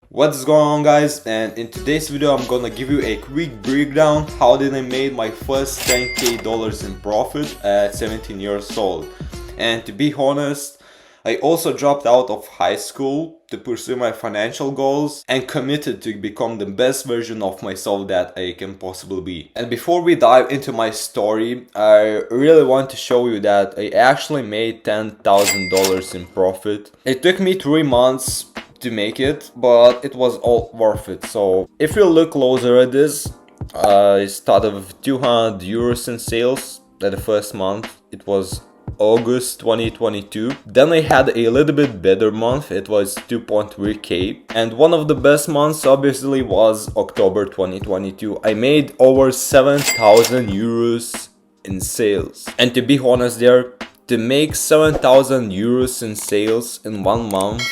What's going on, guys? And in today's video I'm gonna give you a quick breakdown how did I made my first 10k dollars in profit at 17 years old. And to be honest, I also dropped out of high school to pursue my financial goals and committed to become the best version of myself that I can possibly be. And before we dive into my story, I really want to show you that I actually made $10,000 in profit. It took me 3 months to make it, but it was all worth it. So if you look closer at this, I started with 200 euros in sales at the first month. It was August 2022. Then I had a little bit better month, it was 2.3k, and one of the best months obviously was October 2022. I made over 7,000 euros in sales. And to be honest there, to make 7,000 euros in sales in 1 month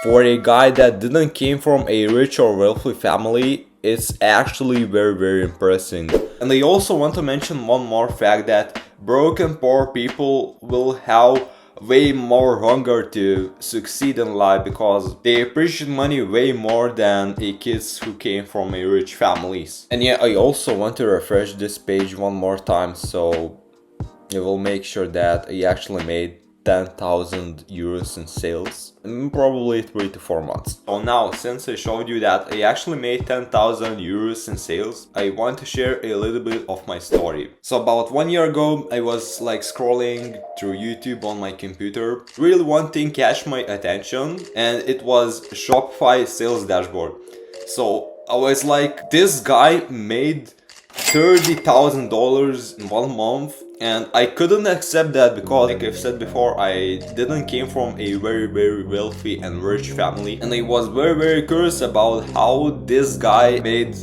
for a guy that didn't came from a rich or wealthy family, it's actually very impressive. And I also want to mention one more fact, that broke and poor people will have way more hunger to succeed in life because they appreciate money way more than a kids who came from a rich families. And yeah, I also want to refresh this page one more time so it will make sure that I actually made 10,000 euros in sales in probably 3 to 4 months. So now, since I showed you that I actually made 10,000 euros in sales, I want to share a little bit of my story. So about 1 year ago, I was like scrolling through YouTube on my computer. Really one thing catch my attention, and it was Shopify sales dashboard. So I was like, this guy made $30,000 in 1 month, and I couldn't accept that because, like I've said before, I didn't came from a very wealthy and rich family, and I was very curious about how this guy made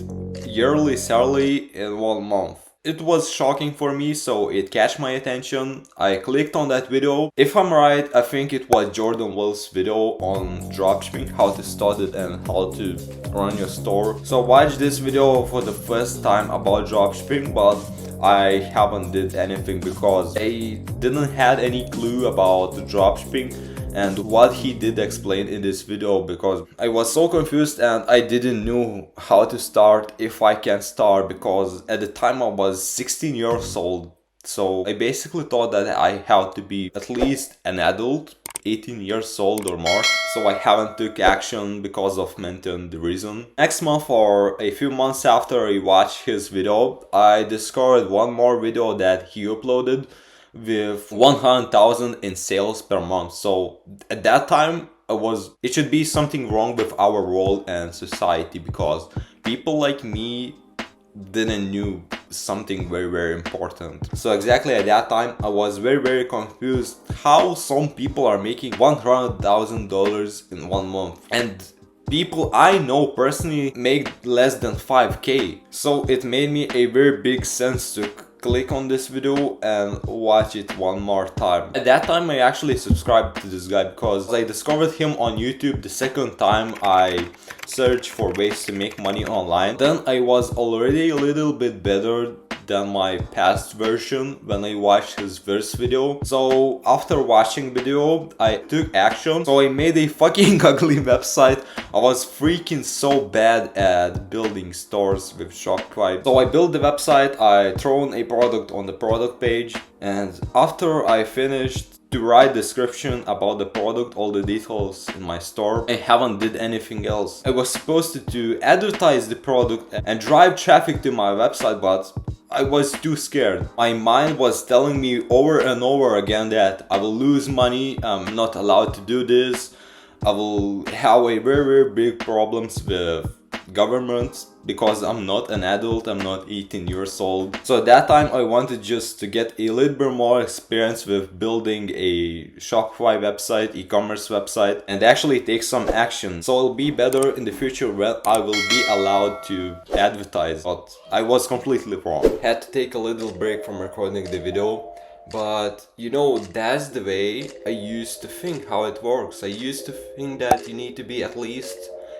yearly salary in 1 month. It was shocking for me, so it catch my attention. I clicked on that video. If I'm right, I think it was Jordan Will's video on dropshipping, how to start it and how to run your store. So watch this video for the first time about dropshipping, but I haven't did anything because I didn't had any clue about the dropshipping and what he did explain in this video, because I was so confused and I didn't know how to start, if I can start, because at the time I was 16 years old. So I basically thought that I had to be at least an adult, 18 years old or more. So I haven't took action because of mentioned reason. Next month, or a few months after I watched his video, I discovered one more video that he uploaded with 100,000 in sales per month. So at that time, it should be something wrong with our world and society, because people like me didn't knew something very important. So exactly at that time I was very confused how some people are making $100,000 in 1 month, and people I know personally make less than 5k. So it made me a very big sense to click on this video and watch it one more time. At that time I actually subscribed to this guy because I discovered him on YouTube the second time I searched for ways to make money online. Then I was already a little bit better than my past version when I watched his first video. So after watching video, I took action. So I made a fucking ugly website. I was freaking so bad at building stores with Shopify. So I built the website, I thrown a product on the product page, and after I finished to write description about the product, all the details in my store, I haven't did anything else. I was supposed to advertise the product and drive traffic to my website, but I was too scared. My mind was telling me over and over again that I will lose money, I'm not allowed to do this, I will have a very big problems with government because I'm not an adult, I'm not 18 years old. So at that time I wanted just to get a little bit more experience with building a Shopify website, e-commerce website, and actually take some action. So it'll be better in the future when I will be allowed to advertise. But I was completely wrong. Had to take a little break from recording the video. But you know, that's the way I used to think how it works. I used to think that you need to be at least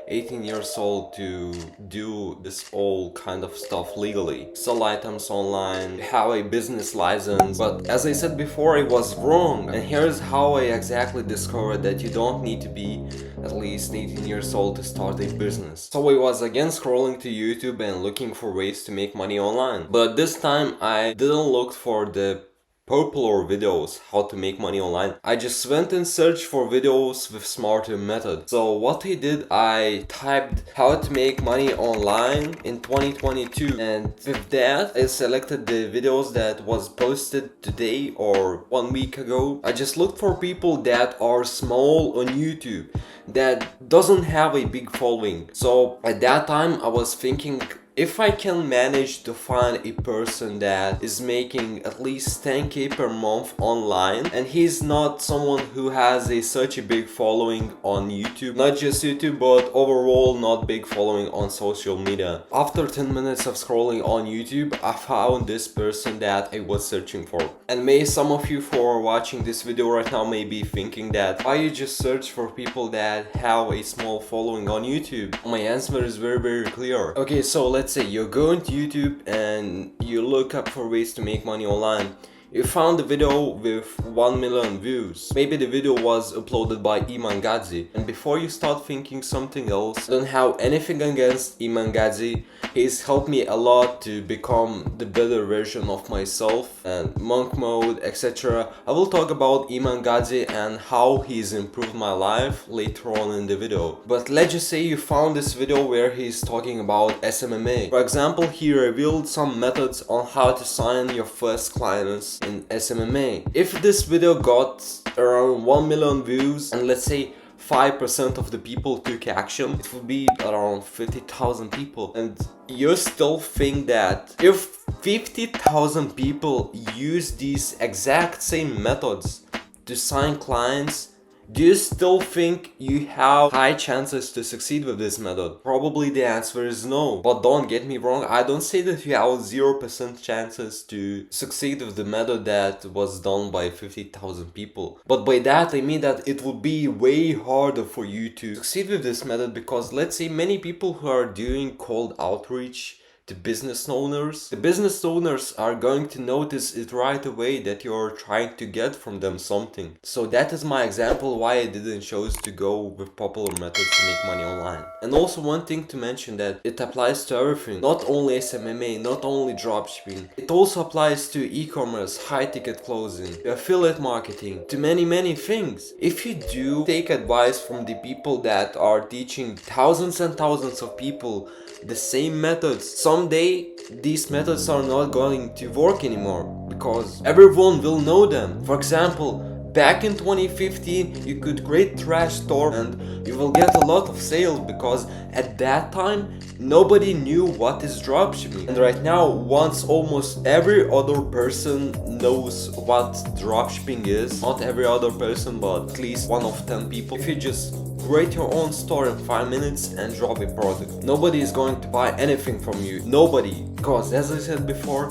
18 years old to do this all kind of stuff legally. Sell items online, have a business license. But as I said before, I was wrong. And here's how I exactly discovered that you don't need to be at least 18 years old to start a business. So I was again scrolling to YouTube and looking for ways to make money online. But this time I didn't look for the popular videos how to make money online. I just went and searched for videos with smarter method. So what I did, I typed how to make money online in 2022, and with that I selected the videos that was posted today or 1 week ago. I just looked for people that are small on YouTube, that doesn't have a big following. So at that time I was thinking, if I can manage to find a person that is making at least 10k per month online, and he's not someone who has such a big following on YouTube, not just YouTube but overall not big following on social media. After 10 minutes of scrolling on YouTube, I found this person that I was searching for. And may some of you who are watching this video right now may be thinking that why you just search for people that have a small following on YouTube? My answer is very clear. Okay, so let's say you're going to YouTube and you look up for ways to make money online. You found a video with 1 million views. Maybe the video was uploaded by Iman Gadzi. And before you start thinking something else, I don't have anything against Iman Gadzi. He's helped me a lot to become the better version of myself and monk mode, etc. I will talk about Iman Gadzi and how he's improved my life later on in the video. But let's just say you found this video where he's talking about SMMA. For example, he revealed some methods on how to sign your first clients in SMMA. If this video got around 1 million views and let's say 5% of the people took action, it would be around 50,000 people. And you still think that if 50,000 people use these exact same methods to sign clients, do you still think you have high chances to succeed with this method? Probably the answer is no. But don't get me wrong, I don't say that you have 0% chances to succeed with the method that was done by 50,000 people. But by that I mean that it would be way harder for you to succeed with this method, because let's say many people who are doing cold outreach to business owners, the business owners are going to notice it right away that you're trying to get from them something. So that is my example why I didn't choose to go with popular methods to make money online. And also one thing to mention, that it applies to everything, not only SMMA, not only dropshipping. It also applies to e-commerce, high ticket closing, affiliate marketing, to many things. If you do take advice from the people that are teaching thousands and thousands of people the same methods, someday these methods are not going to work anymore because everyone will know them. For example, back in 2015 you could create trash store and you will get a lot of sales, because at that time nobody knew what is dropshipping. And right now, once almost every other person knows what dropshipping is, not every other person but at least 1 of 10 people, if you just create your own store in 5 minutes and drop a product, nobody is going to buy anything from you. Nobody. Because as I said before,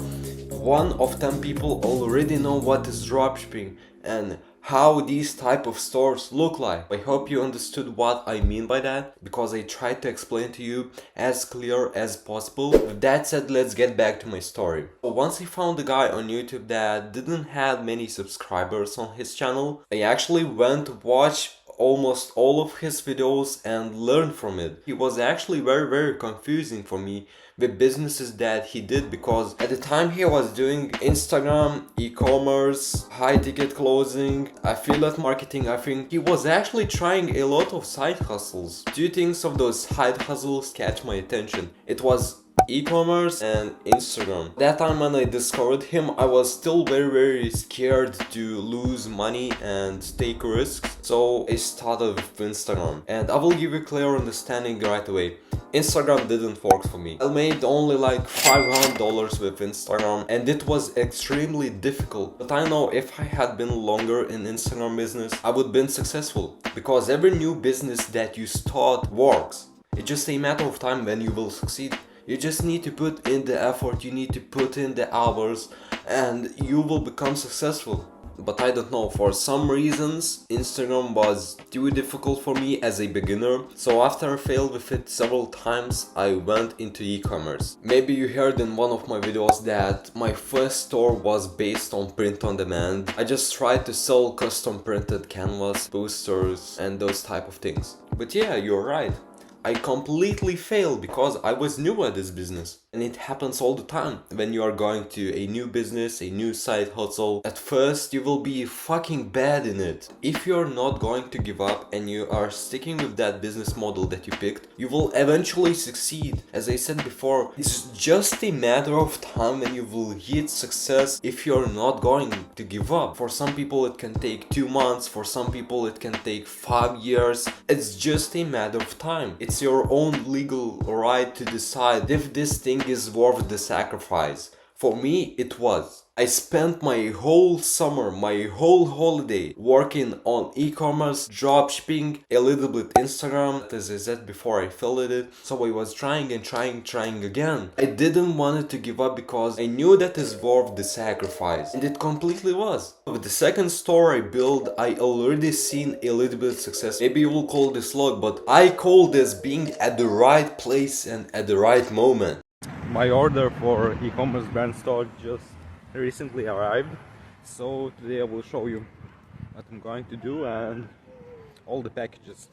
1 of 10 people already know what is dropshipping and how these type of stores look like. I hope you understood what I mean by that, because I tried to explain to you as clear as possible. With that said, let's get back to my story. So once I found a guy on YouTube that didn't have many subscribers on his channel, I actually went to watch almost all of his videos and learn from it. He was actually very confusing for me with businesses that he did, because at the time he was doing Instagram, e-commerce, high ticket closing, affiliate marketing. I think he was actually trying a lot of side hustles. 2 things of those side hustles catch my attention. It was e-commerce and Instagram. That time when I discovered him, I was still very scared to lose money and take risks, so I started with Instagram. And I will give you a clear understanding right away. Instagram didn't work for me. I made only like $500 with Instagram and it was extremely difficult. But I know if I had been longer in Instagram business, I would have been successful, because every new business that you start works. It's just a matter of time when you will succeed. You just need to put in the effort, you need to put in the hours, and you will become successful. but I don't know, for some reasons Instagram was too difficult for me as a beginner. So after I failed with it several times, I went into e-commerce. Maybe you heard in one of my videos that my first store was based on print on demand. I just tried to sell custom printed canvas, posters and those type of things. But yeah, you're right. I completely failed because I was new at this business. And it happens all the time when you are going to a new business, a new side hustle. At first you will be fucking bad in it. If you're not going to give up and you are sticking with that business model that you picked, you will eventually succeed. As I said before, it's just a matter of time when you will hit success if you're not going to give up. For some people it can take 2 months, for some people it can take 5 years. It's just a matter of time. It's your own legal right to decide if this thing is worth the sacrifice. For me, it was. I spent my whole summer, my whole holiday working on e-commerce, dropshipping, a little bit Instagram. As I said before, I failed it. So I was trying again. I didn't want to give up because I knew that is worth the sacrifice. And it completely was. With the second store I built, I already seen a little bit of success. Maybe you will call this luck, but I call this being at the right place and at the right moment. My order for e-commerce brand store just recently arrived, so today I will show you what I'm going to do and all the packages.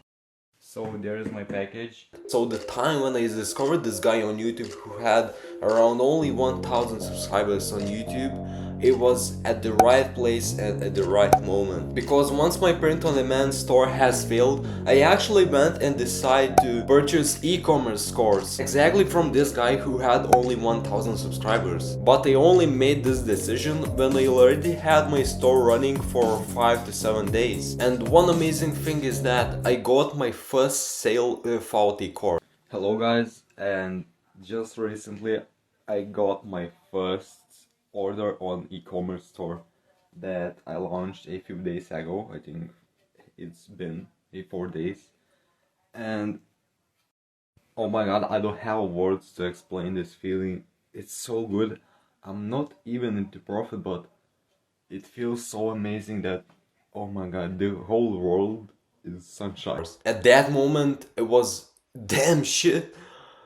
So there is my package. So the time when I discovered this guy on YouTube who had around only 1,000 subscribers on YouTube, it was at the right place and at the right moment. Because once my print-on-demand store has failed, I actually went and decided to purchase e-commerce course exactly from this guy who had only 1,000 subscribers. But I only made this decision when I already had my store running for 5 to 7 days. And one amazing thing is that I got my first sale without a course. Hello guys, and just recently I got my first order on e-commerce store that I launched a few days ago. I think it's been 4 days, and oh my god, I don't have words to explain this feeling. It's so good. I'm not even into profit, but it feels so amazing that, oh my god, the whole world is sunshine. At that moment it was, damn shit,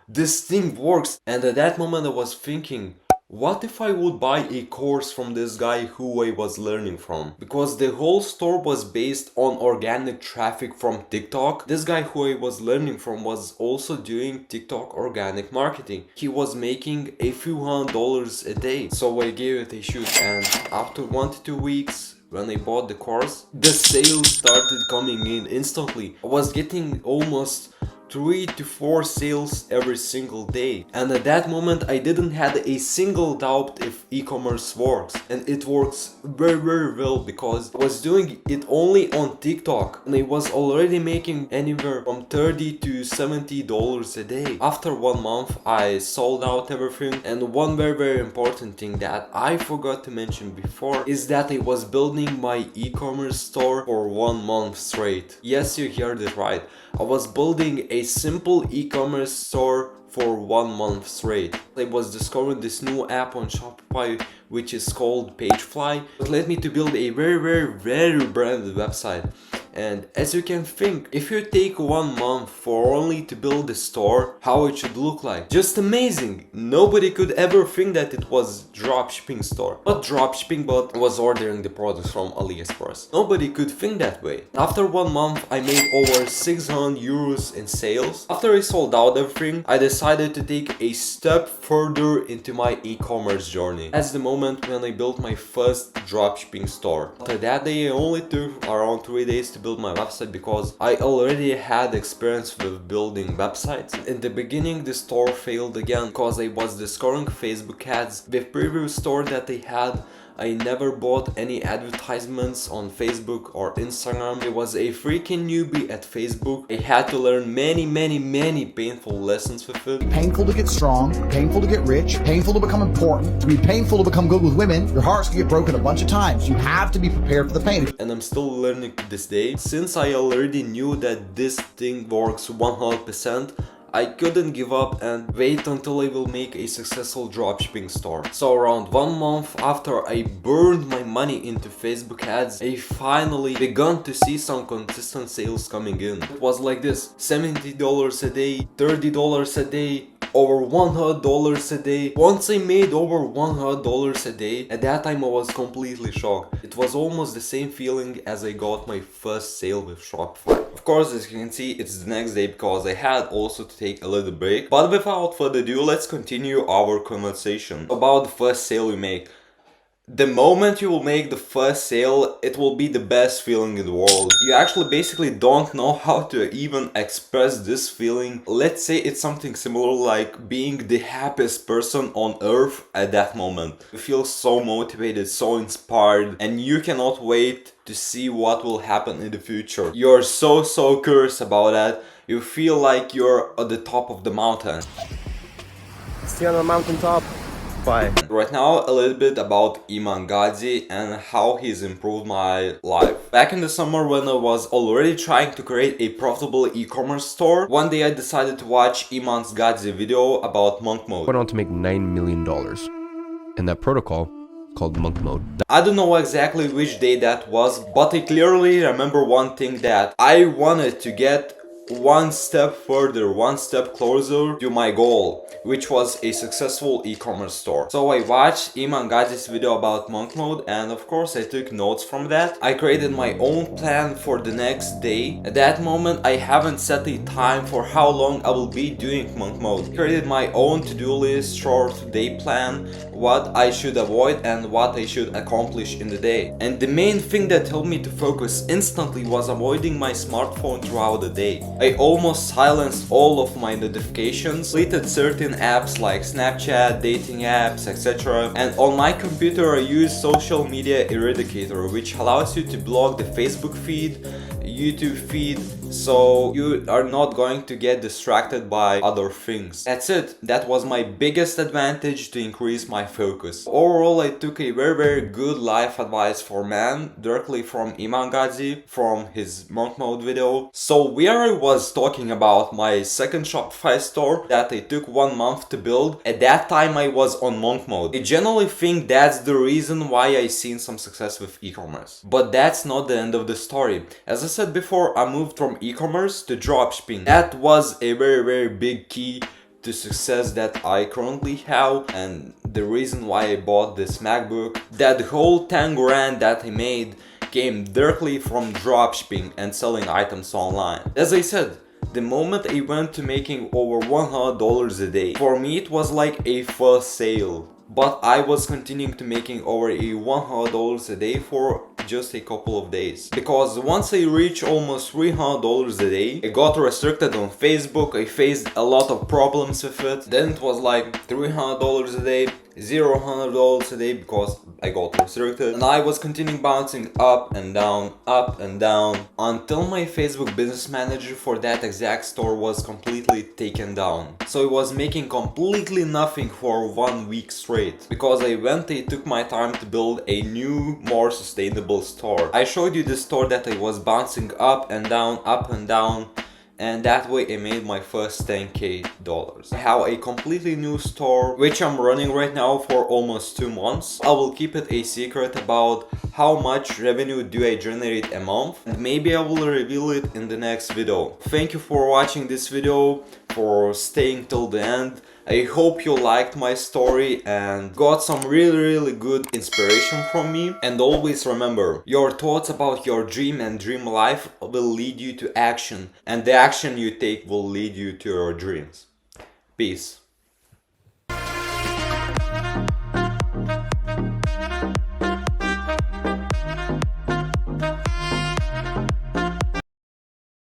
this thing works. And at that moment I was thinking, what if I would buy a course from this guy who I was learning from? Because the whole store was based on organic traffic from TikTok. This guy who I was learning from was also doing TikTok organic marketing. He was making a few $100s a day. So I gave it a shoot, and after 1 to 2 weeks, when I bought the course, the sales started coming in instantly. I was getting almost 3 to 4 sales every single day, and at that moment I didn't have a single doubt if e-commerce works. And it works very well because I was doing it only on TikTok and I was already making anywhere from $30 to $70 a day. After 1 month I sold out everything, and one very important thing that I forgot to mention before is that I was building my e-commerce store for 1 month straight. Yes, you heard it right. I was building a simple e-commerce store for 1 month straight. I was discovering this new app on Shopify which is called Pagefly. It led me to build a very branded website. And as you can think, if you take 1 month for only to build a store, how it should look like. Just amazing! Nobody could ever think that it was dropshipping store. Not dropshipping, but was ordering the products from AliExpress. Nobody could think that way. After 1 month, I made over 600 euros in sales. After I sold out everything, I decided to take a step further into my e-commerce journey. That's the moment when I built my first dropshipping store. After that day, I only took around 3 days to build my website because I already had experience with building websites. In the beginning the store failed again because I was discovering Facebook ads. The previous store that I had, I never bought any advertisements on Facebook or Instagram. I was a freaking newbie at Facebook. I had to learn many painful lessons with it. Painful to get strong, painful to get rich, painful to become important, to be painful to become good with women. Your heart's gonna get broken a bunch of times. You have to be prepared for the pain. And I'm still learning to this day. Since I already knew that this thing works 100%, I couldn't give up and wait until I will make a successful dropshipping store. So around 1 month after I burned my money into Facebook ads, I finally began to see some consistent sales coming in. It was like this: $70 a day, $30 a day, over $100 a day. Once I made over $100 a day, at that time I was completely shocked. It was almost the same feeling as I got my first sale with Shopify. Of course, as you can see, it's the next day because I had also to take a little break. But without further ado, let's continue our conversation about the first sale you make. The moment you will make the first sale, it will be the best feeling in the world. You actually basically don't know how to even express this feeling. Let's say it's something similar like being the happiest person on earth at that moment. You feel so motivated, so inspired, and you cannot wait to see what will happen in the future. You're so curious about that. You feel like you're at the top of the mountain. Stay on the mountaintop. Bye. Right now, a little bit about Iman Gadzhi and how he's improved my life. Back in the summer when I was already trying to create a profitable e-commerce store, one day I decided to watch Iman Gadzhi video about monk mode. Went on to make $9 million. And that protocol called monk mode. I don't know exactly which day that was, but I clearly remember one thing, that I wanted to get one step further, one step closer to my goal, which was a successful e-commerce store. So I watched Iman Gadzhi's video about monk mode, and of course I took notes from that. I created my own plan for the next day. At that moment I haven't set a time for how long I will be doing monk mode. I created my own to-do list, short day plan, what I should avoid and what I should accomplish in the day. And the main thing that helped me to focus instantly was avoiding my smartphone throughout the day. I almost silenced all of my notifications, deleted certain apps like Snapchat, dating apps, etc. And on my computer I use social media eradicator, which allows you to block the Facebook feed, YouTube feed, so you are not going to get distracted by other things. That's it. That was my biggest advantage to increase my focus. Overall, I took a very good life advice for man directly from Iman Gadzhi from his monk mode video. So where I was talking about my second Shopify store that I took 1 month to build, at that time I was on monk mode. I generally think that's the reason why I seen some success with e-commerce. But that's not the end of the story. As I said before, I moved from e-commerce to dropshipping. That was a very big key to success that I currently have, and the reason why I bought this MacBook. That whole 10 grand that I made came directly from dropshipping and selling items online. As I said, the moment I went to making over $100 a day, for me it was like a first sale. But I was continuing to making over a $100 a day for just a couple of days. Because once I reached almost $300 a day, I got restricted on Facebook, I faced a lot of problems with it. Then it was like $300 a day, $0 a day because I got restricted, and I was continuing bouncing up and down until my Facebook business manager for that exact store was completely taken down. So I was making completely nothing for 1 week straight because I took my time to build a new, more sustainable store. I showed you the store that I was bouncing up and down, and that way I made my first $10K. I have a completely new store which I'm running right now for almost 2 months. I will keep it a secret about how much revenue do I generate a month, and maybe I will reveal it in the next video. Thank you for watching this video, for staying till the end. I hope you liked my story and got some really good inspiration from me. And always remember, your thoughts about your dream and dream life will lead you to action, and the action you take will lead you to your dreams. Peace.